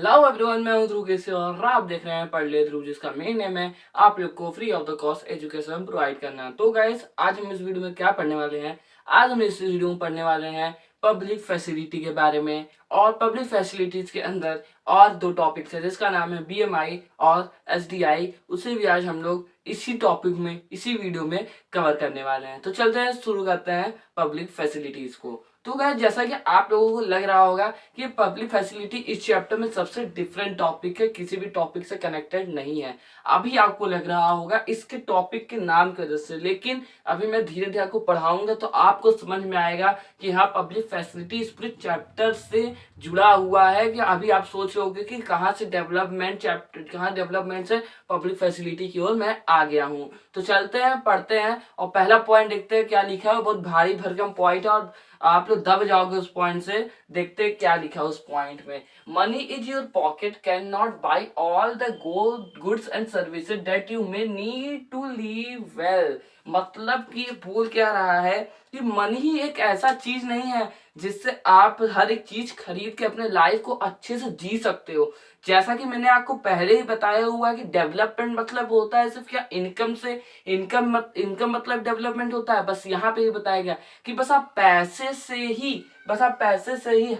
Hello everyone, मैं हूं ध्रुव केसी और आप देख रहे हैं पढ़ ले ध्रुव, जिसका मेन नेम है आप लोग को free of the cost education provide करना। तो गाइस, आज हम इस वीडियो में क्या पढ़ने वाले हैं? आज हम इस वीडियो में पढ़ने वाले हैं पब्लिक फैसिलिटी के बारे में। और पब्लिक फैसिलिटीज के अंदर और दो टॉपिक्स है जिसका नाम है बीएमआई और एसडीआई। उसे भी आज हम लोग इसी टॉपिक में, इसी वीडियो में कवर करने वाले हैं। तो चलते हैं, शुरू करते हैं पब्लिक फैसिलिटीज को। तो गाइस, जैसा कि आप लोगों को लग रहा होगा कि पब्लिक फैसिलिटी इस चैप्टर में सबसे डिफरेंट टॉपिक है, किसी भी टॉपिक से कनेक्टेड नहीं है। अभी आपको लग रहा होगा इसके टॉपिक के नाम की वजह से, लेकिन अभी मैं धीरे धीरे आपको पढ़ाऊंगा तो आपको समझ में आएगा कि हाँ, पब्लिक फैसिलिटी इस पूरे चैप्टर से जुड़ा हुआ है। कि अभी आप सोच रहे होगे कि कहाँ से डेवलपमेंट चैप्टर, कहाँ डेवलपमेंट से पब्लिक फैसिलिटी की ओर मैं आ गया हूँ। तो चलते हैं, पढ़ते हैं और पहला पॉइंट देखते हैं क्या लिखा है। बहुत भारी भरकम पॉइंट है और आप लोग दब जाओगे उस पॉइंट से। देखते हैं क्या लिखा है उस पॉइंट में। Money is your pocket can not buy all the goods and services that you may need to live well. मतलब कि ये बोल क्या रहा है कि मनी ही एक ऐसा चीज नहीं है जिससे आप हर एक चीज खरीद के अपने लाइफ को अच्छे से जी सकते हो। जैसा कि मैंने आपको पहले ही बताया हुआ है कि डेवलपमेंट मतलब होता है सिर्फ क्या इनकम से, इनकम मतलब डेवलपमेंट होता है। बस यहाँ पे ही बताया गया कि बस आप पैसे से ही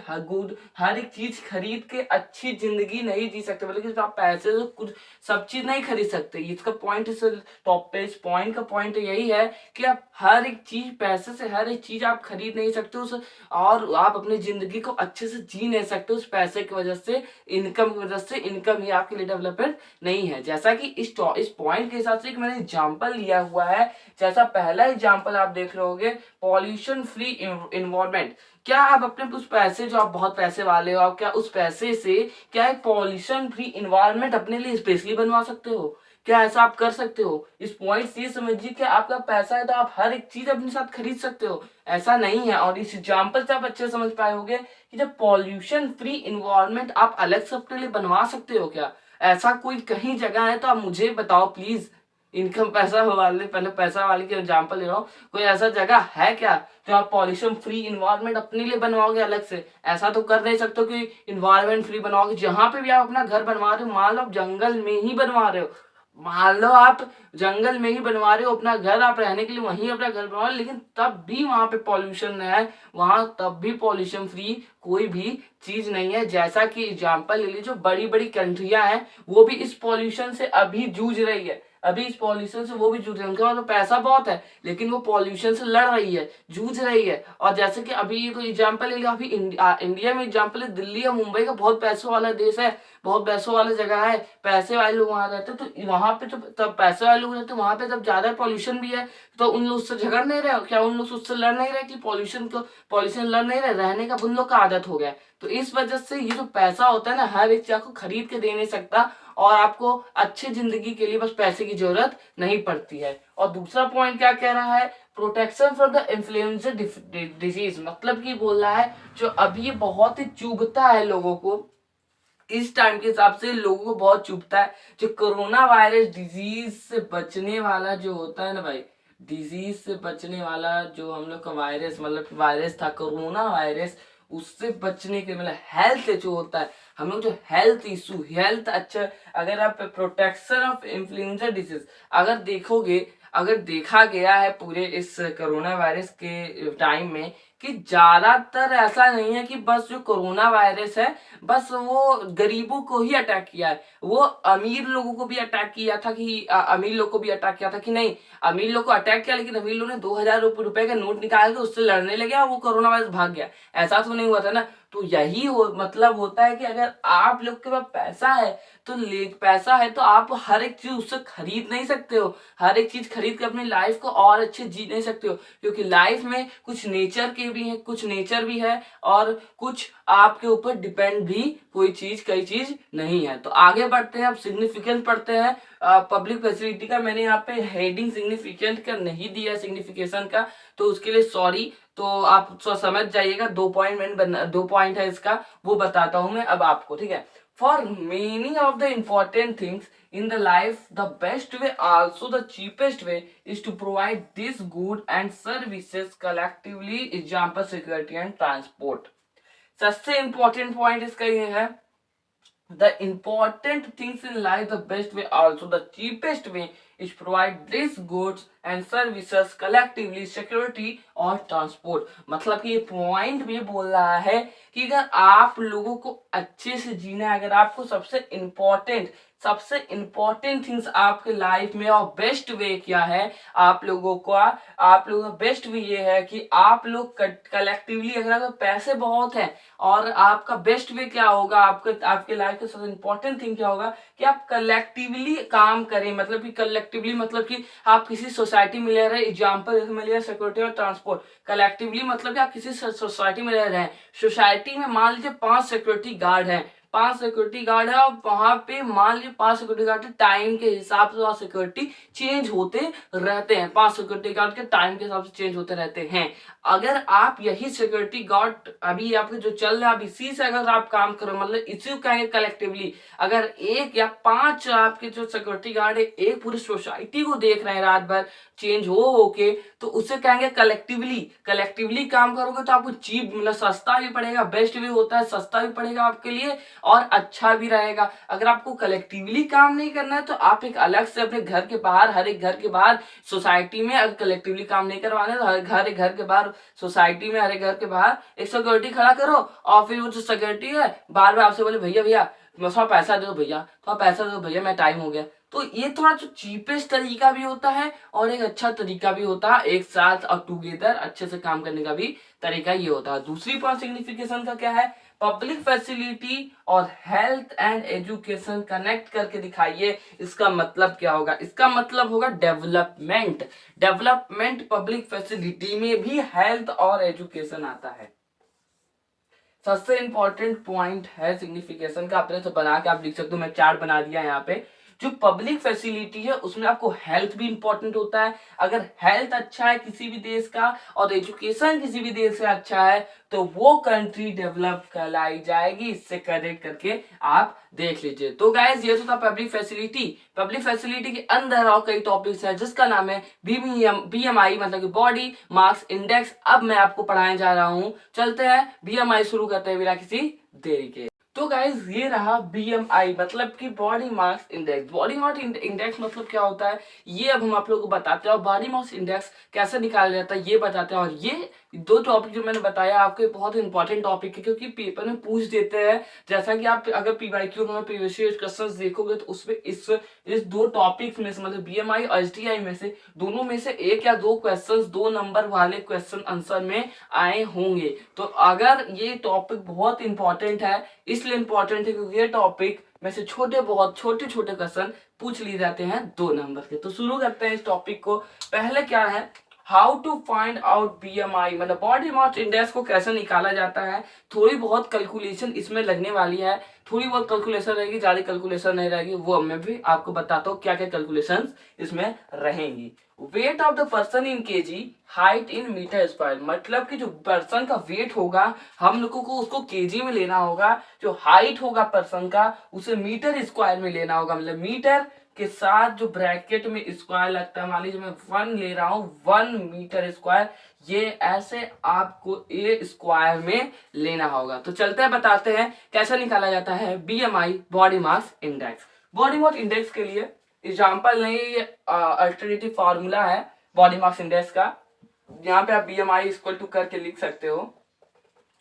हर एक चीज खरीद के अच्छी जिंदगी नहीं जी सकते, बल्कि आप पैसे से कुछ सब चीज नहीं खरीद सकते। इसका पॉइंट, इस टॉप पे इस पॉइंट का पॉइंट यही है कि आप हर एक चीज, पैसे से हर एक चीज आप खरीद नहीं सकते उस, और आप अपनी जिंदगी को अच्छे से जी नहीं सकते उस पैसे की वजह से, इनकम की वजह से। इनकम ही आपके लिए डेवलपमेंट नहीं है। जैसा कि इस पॉइंट के हिसाब से मैंने एग्जाम्पल लिया हुआ है। जैसा पहला एग्जाम्पल आप देख रहे होगे, पॉल्यूशन फ्री इन्वायरमेंट। क्या आप अपने उस पैसे, जो आप बहुत पैसे वाले हो, आप क्या उस पैसे से क्या एक पॉल्यूशन फ्री इन्वायरमेंट अपने लिए स्पेशली बनवा सकते हो? क्या ऐसा आप कर सकते हो? इस पॉइंट से ये समझिए कि आपका पैसा है तो आप हर एक चीज अपने साथ खरीद सकते हो, ऐसा नहीं है। और इस एग्जाम्पल से आप अच्छे समझ पाए होंगे कि जब पॉल्यूशन फ्री इन्वायरमेंट आप अलग से अपने लिए बनवा सकते हो क्या? ऐसा कोई कहीं जगह है तो आप मुझे बताओ प्लीज। इनकम पैसा वाले, पहले पैसा वाले के एग्जाम्पल ले रहा हूँ। कोई ऐसा जगह है क्या जो आप पॉल्यूशन फ्री इन्वायरमेंट अपने लिए बनवाओगे अलग से? ऐसा तो कर नहीं सकते कि इन्वायरमेंट फ्री बनवाओगे। जहां पे भी आप अपना घर बनवा रहे हो, मान लो आप जंगल में ही बनवा रहे हो, मान लो आप जंगल में ही बनवा रहे हो अपना घर, आप रहने के लिए वहीं अपना घर बनवा रहे हो, लेकिन तब भी वहां पे पॉल्यूशन है, वहां तब भी पॉल्यूशन फ्री कोई भी चीज नहीं है। जैसा कि एग्जाम्पल ले लीजिए, जो बड़ी बड़ी कंट्रियां हैं वो भी इस पॉल्यूशन से अभी जूझ रही है। अभी इस पॉल्यूशन से वो भी जूझ रही है। उनके पास तो पैसा बहुत है, लेकिन वो पॉल्यूशन से लड़ रही है, जूझ रही है। और जैसे कि अभी ये कोई एग्जाम्पल ले लिया, अभी इंडिया में एग्जाम्पल है, दिल्ली या मुंबई का बहुत पैसों वाला देश है, बहुत पैसों वाला जगह है, पैसे वाले लोग वहां रहते हैं। तो वहां पे तो तब पैसे वाले लोग रहते हैं, वहां पे जब ज्यादा पॉल्यूशन भी है तो उन लोग उससे झगड़ नहीं रहे? क्या उन लोग उससे लड़ नहीं रहे कि पॉल्यूशन लड़ नहीं रहे? रहने का उन लोग का आदत हो गया है। तो इस वजह से ये जो पैसा होता है ना, हर एक चीज को खरीद के दे नहीं सकता, और आपको अच्छी जिंदगी के लिए बस पैसे की जरूरत नहीं पड़ती है। और दूसरा पॉइंट क्या कह रहा है, protection from the influenza disease. मतलब कि बोल रहा है जो अभी बहुत ही चुभता है लोगों को, इस टाइम के हिसाब से लोगों को बहुत चुभता है, जो कोरोना वायरस डिजीज से बचने वाला जो होता है ना भाई, डिजीज से बचने वाला जो हम लोग का वायरस, मतलब वायरस था कोरोना वायरस, उससे बचने के मतलब हेल्थ जो होता है, हम लोग जो हेल्थ इशू, हेल्थ अच्छा, अगर आप प्रोटेक्शन ऑफ इन्फ्लुएंजा डिजीज अगर देखोगे, अगर देखा गया है पूरे इस कोरोना वायरस के टाइम में, कि ज्यादातर ऐसा नहीं है कि बस जो कोरोना वायरस है बस वो गरीबों को ही अटैक किया है, वो अमीर लोगों को भी अटैक किया था कि अमीर लोग को भी अटैक किया था कि नहीं? अमीर लोग को अटैक किया, लेकिन अमीर लोग ने 2,000 रुपए का नोट निकाल के उससे लड़ने लगे और वो कोरोना वायरस भाग गया। ऐसा तो नहीं हुआ था ना? तो यही मतलब होता है कि अगर आप लोग के पास पैसा है तो पैसा है तो आप हर एक चीज उससे खरीद नहीं सकते हो, हर एक चीज खरीद के अपनी लाइफ को और अच्छे जी नहीं सकते हो, क्योंकि लाइफ में कुछ नेचर के भी है, कुछ नेचर भी है, और कुछ आपके ऊपर डिपेंड भी कोई चीज नहीं है। तो आगे बढ़ते हैं, अब सिग्निफिकेंस पढ़ते हैं पब्लिक फैसिलिटी का। मैंने यहाँ पे हेडिंग सिग्निफिकेंट का नहीं दिया, सिग्निफिकेशन का, तो उसके लिए सॉरी। तो आप समझ जाइएगा, 2 पॉइंट है इसका, वो बताता हूं मैं अब आपको, ठीक है। For many of the important things in the life, the best way, also the cheapest way, is to provide these good and services collectively. Example, security and transport. सबसे इंपॉर्टेंट पॉइंट इसका ये है, the important things in life, the best way, also the cheapest way is provide these goods and services collectively, security और transport. मतलब कि ये point भी बोल रहा है कि अगर आप लोगों को अच्छे से जीना है, अगर आपको सबसे इम्पोर्टेंट थिंग्स आपके लाइफ में, और बेस्ट वे क्या है आप लोगों का बेस्ट वे ये है कि आप लोग कलेक्टिवली, अगर आपके पैसे बहुत हैं और आपका बेस्ट वे क्या होगा, आपके लाइफ का सबसे इम्पोर्टेंट थिंग क्या होगा कि आप कलेक्टिवली काम करें। मतलब कि कलेक्टिवली मतलब कि आप किसी सोसाइटी में ले रहे हैं, एग्जाम्पल जैसे मैं लिया सिक्योरिटी और ट्रांसपोर्ट। कलेक्टिवली मतलब कि आप किसी सोसाइटी में रह रहे हैं, सोसाइटी में मान लीजिए 5 सिक्योरिटी गार्ड हैं, 5 सिक्योरिटी गार्ड है, और वहां पे मान लीजिए 5 सिक्योरिटी गार्ड टाइम के हिसाब से वहां सिक्योरिटी चेंज होते रहते हैं, 5 सिक्योरिटी गार्ड के टाइम के हिसाब से चेंज होते रहते हैं। अगर आप यही सिक्योरिटी गार्ड अभी आपके जो चल रहा है, अब इसी से अगर आप काम करो, मतलब इसी को कहेंगे कलेक्टिवली। अगर 1 या 5 आपके जो सिक्योरिटी गार्ड है एक पूरी सोसाइटी को देख रहे हैं रात भर चेंज होके, तो उसे कहेंगे कलेक्टिवली काम करोगे तो आपको चीप मतलब सस्ता भी पड़ेगा, बेस्ट भी होता है, सस्ता भी पड़ेगा आपके लिए और अच्छा भी रहेगा। अगर आपको कलेक्टिवली काम नहीं करना है तो आप एक अलग से अपने घर के बाहर, हर एक घर के बाहर सोसाइटी में, अगर कलेक्टिवली काम नहीं करवाना है तो हर एक घर के बाहर सोसाइटी में, हर एक घर के बाहर एक सिक्योरिटी खड़ा करो, और फिर वो जो सिक्योरिटी है बार बार आपसे बोले भैया भैया थोड़ा पैसा दे दो भैया, थोड़ा पैसा दे दो भैया, मैं टाइम हो गया। तो ये थोड़ा जो चीपेस्ट तरीका भी होता है और एक अच्छा तरीका भी होता है, एक साथ और टुगेदर अच्छे से काम करने का भी तरीका ये होता है। दूसरी पॉइंट सिग्निफिकेशन का क्या है, पब्लिक फैसिलिटी और हेल्थ एंड एजुकेशन कनेक्ट करके दिखाइए। इसका मतलब क्या होगा, इसका मतलब होगा डेवलपमेंट पब्लिक फैसिलिटी में भी हेल्थ और एजुकेशन आता है। सबसे इंपॉर्टेंट पॉइंट है सिग्निफिकेशन का, अपने से बना के आप लिख सकते हो, मैं चार्ट बना दिया यहाँ पे। जो पब्लिक फैसिलिटी है उसमें आपको हेल्थ भी इंपॉर्टेंट होता है। अगर हेल्थ अच्छा है किसी भी देश का और एजुकेशन किसी भी देश का अच्छा है तो वो कंट्री डेवलप कहलाई जाएगी। इससे कनेक्ट करके आप देख लीजिए। तो गाइस ये तो था पब्लिक फैसिलिटी के अंदर और कई टॉपिक्स है जिसका नाम है बीएमआई मतलब कि बॉडी मास इंडेक्स। अब मैं आपको पढ़ाने जा रहा हूँ, चलते हैं बीएमआई शुरू करते हैं बिना किसी देरी के। तो गाइज ये रहा बीएमआई मतलब कि body mass index. Body mass index मतलब क्या होता है ये अब हम आप लोगों को बताते हैं, और बॉडी मास इंडेक्स कैसे निकाला जाता है ये बताते हैं। और ये दो टॉपिक जो मैंने बताया आपके बहुत इंपॉर्टेंट टॉपिक है क्योंकि पेपर में पूछ देते हैं। जैसा कि आप अगर पीवाईक्यू में प्रीवियस ईयर क्वेश्चंस देखोगे तो उसमें इस दो टॉपिक्स में से मतलब बीएमआई और एसटीआई में से दोनों में से एक या दो क्वेश्चंस 2 नंबर वाले क्वेश्चन आंसर में आए होंगे। तो अगर ये टॉपिक बहुत इंपॉर्टेंट है, इसलिए इंपॉर्टेंट है क्योंकि ये टॉपिक में से बहुत छोटे क्वेश्चन पूछ लिए जाते हैं 2 नंबर के। तो शुरू करते हैं इस टॉपिक को। पहले क्या है, how to find out BMI मतलब बॉडी मास इंडेक्स को कैसे निकाला जाता है। थोड़ी बहुत कैलकुलेशन इसमें लगने वाली है, थोड़ी बहुत कैलकुलेशन रहेगी, ज्यादा कैलकुलेशन नहीं रहेगी। वो मैं भी आपको बताता हूँ क्या क्या कैलकुलेशन इसमें रहेंगी। Weight of the person in KG, height in metre square मतलब कि जो पर्सन का वेट होगा हम लोगों को उसको केजी में लेना होगा, जो हाइट होगा पर्सन का उसे मीटर स्क्वायर में लेना होगा। मतलब मीटर के साथ जो ब्रैकेट में स्क्वायर लगता है, मान लीजिए मैं 1 ले रहा हूं 1 मीटर स्क्वायर, ये ऐसे आपको ए स्क्वायर में लेना होगा। तो चलते हैं बताते हैं कैसे निकाला जाता है BMI body mass index. Body mass index के लिए एग्जांपल नहीं, ये अल्टरनेटिव फार्मूला है बॉडी मास इंडेक्स का। यहाँ पे आप बीएमआई इक्वल टू करके लिख सकते हो,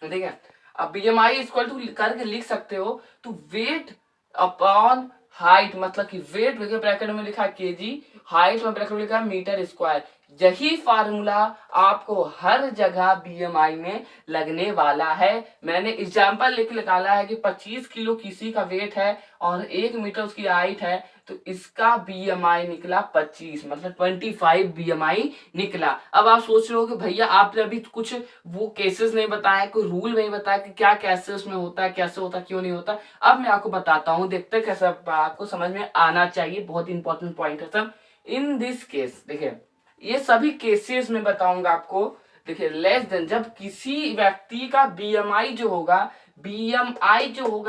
ठीक है। अब बीएमआई इक्वल टू करके लिख सकते हो तो वेट अपॉन हाइट मतलब कि वेट ब्रैकेट में लिखा केजी, हाइट में ब्रैकेट में लिखा मीटर स्क्वायर। यही फार्मूला आपको हर जगह बीएमआई में लगने वाला है। मैंने एग्जांपल लेके निकाला है कि 25 किलो किसी का वेट है और 1 मीटर उसकी हाइट है, तो इसका बीएमआई निकला 25 मतलब 25 बीएमआई निकला। अब आप सोच रहे हो कि भैया आपने अभी कुछ वो केसेस नहीं बताया, कोई रूल नहीं बताया कि क्या कैसे उसमें होता है, कैसे होता है, क्यों नहीं होता। अब मैं आपको बताता हूँ, देखते हैं कैसे आपको समझ में आना चाहिए। बहुत इंपॉर्टेंट पॉइंट है सब। इन दिस केस देखिए ये सभी केसेस में बताऊंगा आपको। देखिए लेस देन जब किसी व्यक्ति का बीएमआई जो होगा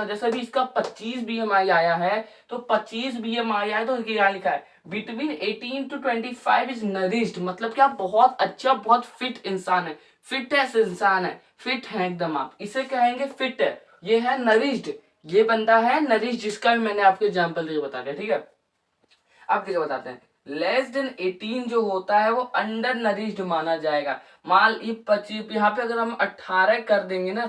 जैसे भी इसका 25 बीएमआई आया है तो 25 बीएमआई आया तो क्या लिखा है बिटवीन 18 to 25 इज नरिश्ड मतलब क्या बहुत अच्छा बहुत फिट इंसान है, फिटनेस इंसान है, फिट है एकदम, आप इसे कहेंगे फिट है। ये है नरिश्ड, ये बंदा है नरिश, जिसका भी मैंने आपको एग्जाम्पल देके बता दिया, ठीक है। अब क्या बताते हैं, लेस देन 18 जो होता है वो अंडर नरिश्ड माना जाएगा। मान ये 25, यहाँ पे अगर हम 18 कर देंगे ना,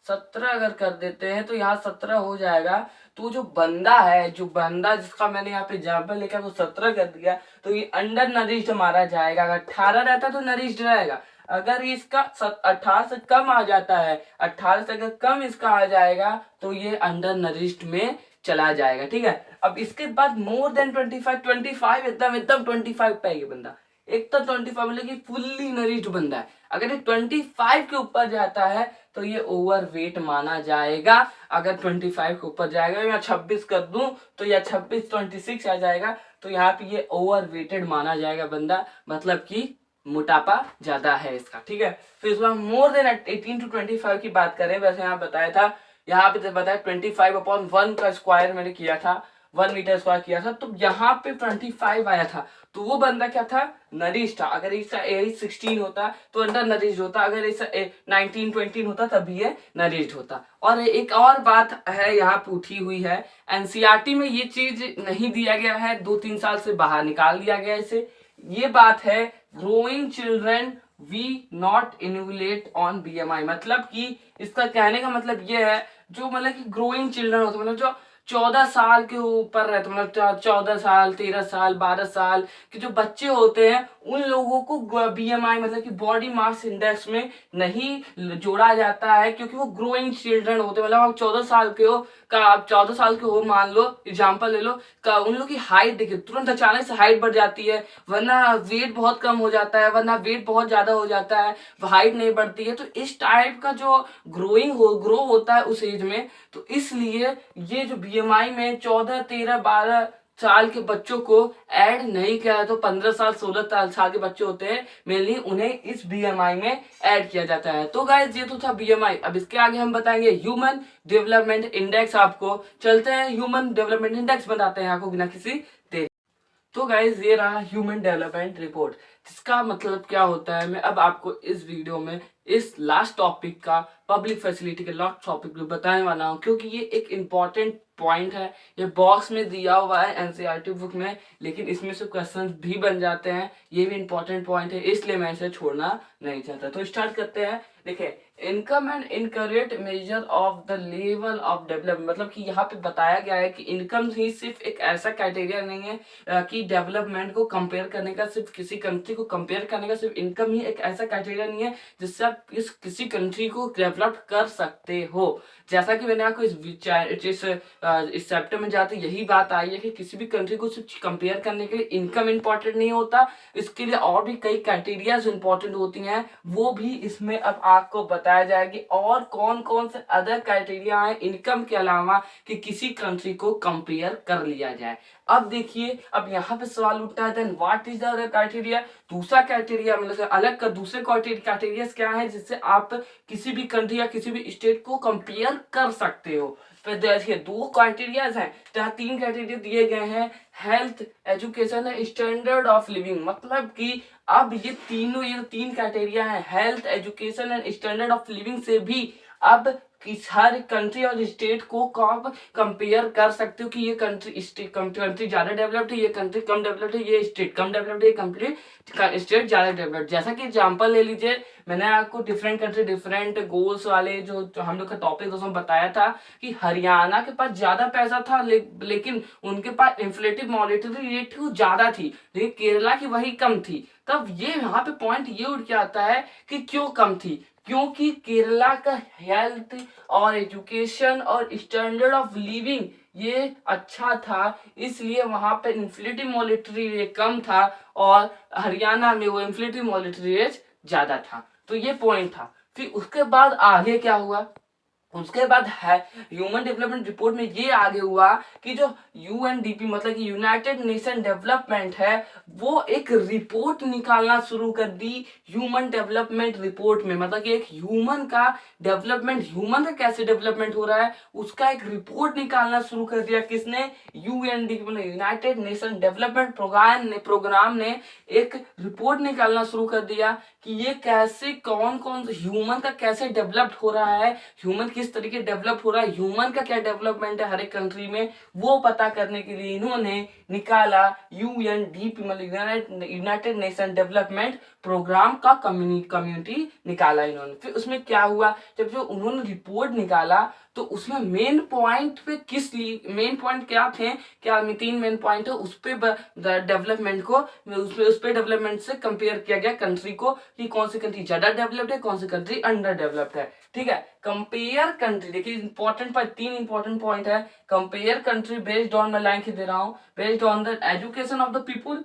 17 अगर कर देते हैं तो यहाँ 17 हो जाएगा। तो जो बंदा है, जो बंदा जिसका मैंने यहाँ पे एग्जाम्पल लेकर वो 17 कर दिया, तो ये अंडर नरिश्ड मारा जाएगा। अगर 18 रहता तो नरिश्ड रहेगा। अगर इसका 18 से कम आ जाता है, 18 से अगर कम इसका आ जाएगा तो ये अंडर नरिश्ड में चला जाएगा, ठीक है। अब इसके बाद मोर देन 25 एकदम एकदम 25 पे है ये बंदा। एक तो 25 मतलब कि फुल्ली नरिश्ड बंदा है। अगर ये 25 के ऊपर जाता है तो ये ओवर वेट माना जाएगा। अगर 25 के ऊपर जाएगा, या 26 कर दूं तो या 26 26 आ जाएगा, तो यहाँ पे ये ओवर वेटेड माना जाएगा बंदा, मतलब कि मोटापा ज्यादा है इसका, ठीक है। फिर उसके बाद मोर देन 18 to 25 की बात करें, वैसे यहाँ बताया था, यहाँ पे बताया 25/1 का स्क्वायर मैंने किया था, 1 मीटर स्क्वायर किया था, तो यहाँ पे 25 आया था। तो वो बंदा क्या था, नरिश था। अगर इसका एज 16 होता तो अंडर नरिश होता, अगर इसका 19 20 होता तभी ये नरिश होता। और एक और बात है यहाँ पूछी हुई है, एनसीईआरटी में ये चीज नहीं दिया गया है, 2-3 साल से बाहर निकाल दिया गया इसे। ये बात है, growing children we not evaluate on BMI, मतलब कि इसका कहने का मतलब ये है, जो मतलब कि ग्रोइंग चिल्ड्रन होते, मतलब जो 14 साल के ऊपर रहते, मतलब 14 साल 13 साल 12 साल के जो बच्चे होते हैं, उन लोगों को बीएमआई मतलब कि बॉडी मास इंडेक्स में नहीं जोड़ा जाता है, क्योंकि वो ग्रोइंग चिल्ड्रन होते हैं। मतलब आप 14 साल के हो का, आप 14 साल के हो, मान लो एग्जाम्पल ले लो का, उन लोग की हाइट देखिए तुरंत अचानक से हाइट बढ़ जाती है, वरना वेट बहुत कम हो जाता है, वरना वेट बहुत ज्यादा हो जाता है, हाइट नहीं बढ़ती है। तो इस टाइप का जो ग्रो होता है उस एज में, तो इसलिए ये जो बीएमआई में 14 13 12 साल के बच्चों को ऐड नहीं किया है। तो 15 साल 16 साल के बच्चे होते हैं मेनली, उन्हें इस बीएमआई में ऐड किया जाता है। तो गाइस ये तो था बीएमआई। अब इसके आगे हम बताएंगे ह्यूमन डेवलपमेंट इंडेक्स। आपको चलते हैं ह्यूमन डेवलपमेंट इंडेक्स बताते हैं आपको बिना किसी देरी। तो गाइज ये रहा ह्यूमन डेवलपमेंट रिपोर्ट, जिसका मतलब क्या होता है, मैं अब आपको इस वीडियो में इस लास्ट टॉपिक का, पब्लिक फैसिलिटी के लास्ट टॉपिक को बताने वाला हूँ, क्योंकि ये एक इम्पॉर्टेंट पॉइंट है। ये बॉक्स में दिया हुआ है एनसीईआरटी बुक में, लेकिन इसमें से क्वेश्चन भी बन जाते हैं। ये भी इम्पोर्टेंट पॉइंट है, इसलिए मैं इसे छोड़ना नहीं चाहता। तो स्टार्ट करते हैं। देखिए, income and inaccurate measure of the level of development, मतलब कि यहाँ पे बताया गया है कि इनकम ही सिर्फ एक ऐसा क्राइटेरिया नहीं है कि डेवलपमेंट को कंपेयर करने का, सिर्फ किसी कंट्री को कंपेयर करने का सिर्फ इनकम ही एक ऐसा क्राइटेरिया नहीं है जिससे आप किसी कंट्री को डेवलप कर सकते हो। जैसा कि मैंने आपको इस चैप्टर में जाते यही बात आई है कि किसी भी कंट्री को सिर्फ कंपेयर करने के लिए इनकम इंपॉर्टेंट नहीं होता, इसके लिए और भी कई क्राइटेरियाज इंपॉर्टेंट होती हैं, वो भी इसमें अब आपको बताया जाएगी। और कौन कौन से अदर क्राइटेरिया हैं इनकम के अलावा कि किसी कंट्री को कंपेयर कर लिया जाए। अब देखिए, अब यहाँ पे सवाल उठता है, then what is the other criteria. दूसरा क्राइटेरिया मतलब अलग कर, दूसरे क्राइटेरिया क्या है जिससे आप किसी भी कंट्री या किसी भी स्टेट को कंपेयर कर सकते हो। फिर देखिए, 2 क्राइटेरियाज हैं, जहाँ 3 क्राइटेरिया दिए गए हैं, हेल्थ, एजुकेशन है, स्टैंडर्ड ऑफ लिविंग। मतलब कि अब ये 3 क्राइटेरिया है, health, education and standard of living से भी अब किस हर कंट्री और स्टेट को आप कंपेयर कर सकते हो कि ये कंट्री ज्यादा डेवलप्ड है, ये कंट्री कम डेवलप्ड है, ये स्टेट कम डेवलप्ड है, ये कंट्री स्टेट ज्यादा डेवलप्ड। जैसा कि एग्जांपल ले लीजिए, मैंने आपको डिफरेंट कंट्री डिफरेंट गोल्स वाले जो हम लोग का टॉपिक उसमें बताया था कि हरियाणा के पास ज्यादा पैसा था, लेकिन उनके पास इन्फ्लेटिव मॉनेटरी रेट ज्यादा थी, लेकिन केरला की वही कम थी। तब ये यहाँ पे पॉइंट ये उठ के आता है कि क्यों कम थी, क्योंकि केरला का हेल्थ और एजुकेशन और स्टैंडर्ड ऑफ लिविंग ये अच्छा था, इसलिए वहां पे इन्फ्लेटिव मॉनेटरी रेट कम था, और हरियाणा में वो इन्फ्लेटिव मॉनेटरी रेट ज्यादा था। तो ये पॉइंट था। फिर उसके बाद आगे क्या हुआ, उसके बाद है ह्यूमन डेवलपमेंट रिपोर्ट में ये आगे हुआ कि जो यूएनडीपी मतलब कि यूनाइटेड नेशन डेवलपमेंट है, वो एक रिपोर्ट निकालना शुरू कर दी ह्यूमन डेवलपमेंट रिपोर्ट में। मतलब कि एक ह्यूमन का डेवलपमेंट, ह्यूमन का कैसे डेवलपमेंट हो रहा है उसका एक रिपोर्ट निकालना शुरू कर दिया। किसने, यूएनडीपी मतलब यूनाइटेड नेशन डेवलपमेंट प्रोग्राम ने एक रिपोर्ट निकालना शुरू कर दिया कि ये कैसे कौन कौन ह्यूमन का कैसे डेवलप्ड हो रहा है, ह्यूमन किस तरीके डेवलप हो रहा है, ह्यूमन का क्या डेवलपमेंट है हर एक कंट्री में, वो पता करने के लिए इन्होंने निकाला यूएनडीपी मतलब यूनाइटेड नेशन डेवलपमेंट प्रोग्राम का कम्युनिटी निकाला इन्होंने। फिर उसमें क्या हुआ, जब जो उन्होंने रिपोर्ट निकाला तो उसमें मेन पॉइंट पे किस लिए मेन पॉइंट क्या थे, क्या 3 मेन पॉइंट है, उस पे डेवलपमेंट को उस पे डेवलपमेंट से कंपेयर किया गया कंट्री को कि कौन सी कंट्री ज्यादा डेवलप्ड है, कौन सी कंट्री अंडर डेवलप्ड है। ठीक है, कंपेयर कंट्री, देखिए इंपॉर्टेंट पर 3 इंपॉर्टेंट पॉइंट है। कंपेयर कंट्री बेस्ड ऑन, मैं लाइन दे रहा हूं, based on the education of the people,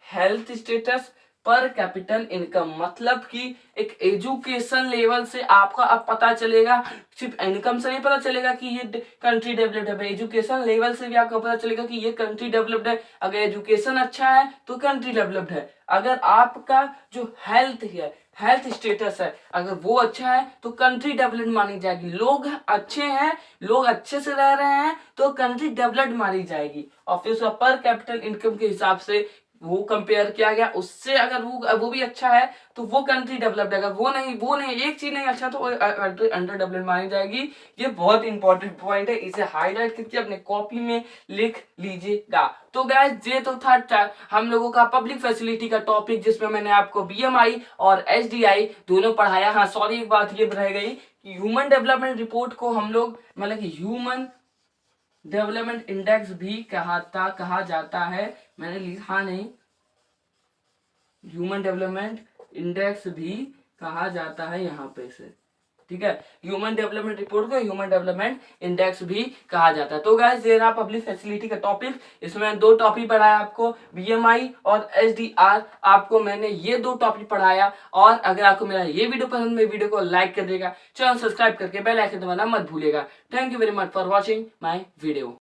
health status, पर कैपिटल इनकम। मतलब कि एक एजुकेशन लेवल से आपका अब पता चलेगा, सिर्फ इनकम से नहीं पता चलेगा कि ये कंट्री डेवलप्ड है, एजुकेशन लेवल से भी आपको पता चलेगा कि ये कंट्री डेवलप्ड है। अगर एजुकेशन अच्छा है तो कंट्री डेवलप्ड है। अगर आपका जो हेल्थ है, हेल्थ स्टेटस है, अगर वो अच्छा है तो कंट्री डेवलप्ड मानी जाएगी। लोग अच्छे हैं, लोग अच्छे से रह रहे हैं तो कंट्री डेवलप्ड मानी जाएगी। और फिर उसका पर कैपिटल इनकम के हिसाब से वो कंपेयर किया गया, उससे अगर वो भी अच्छा है तो वो कंट्री डेवलप्ड है। अगर वो नहीं एक चीज नहीं अच्छा तो कंट्री अंडर डेवलप्ड मानी जाएगी। ये बहुत इंपॉर्टेंट पॉइंट है, इसे हाईलाइट करके अपने कॉपी में लिख लीजिएगा। तो गाइस ये तो था हम लोगों का पब्लिक फैसिलिटी का टॉपिक, जिसमें मैंने आपको बीएमआई और एसडीआई दोनों पढ़ाया। हाँ सॉरी, एक बात ये रह गई कि ह्यूमन डेवलपमेंट रिपोर्ट को हम लोग मतलब कि ह्यूमन डेवलपमेंट इंडेक्स भी कहा जाता है, मैंने लिखा नहीं, ह्यूमन डेवलपमेंट इंडेक्स भी कहा जाता है यहाँ पे से। ठीक है, ह्यूमन डेवलपमेंट रिपोर्ट को ह्यूमन डेवलपमेंट इंडेक्स भी कहा जाता है। तो गाइस ये रहा पब्लिक फैसिलिटी का टॉपिक। इसमें 2 टॉपिक पढ़ाया आपको, बीएमआई और एसडीआर, आपको मैंने ये 2 टॉपिक पढ़ाया। और अगर आपको मेरा ये वीडियो पसंद है, वीडियो को लाइक कर देगा, चैनल सब्सक्राइब करके बेल आइकन दबाना मत भूलिएगा। Thank you very much for watching my video.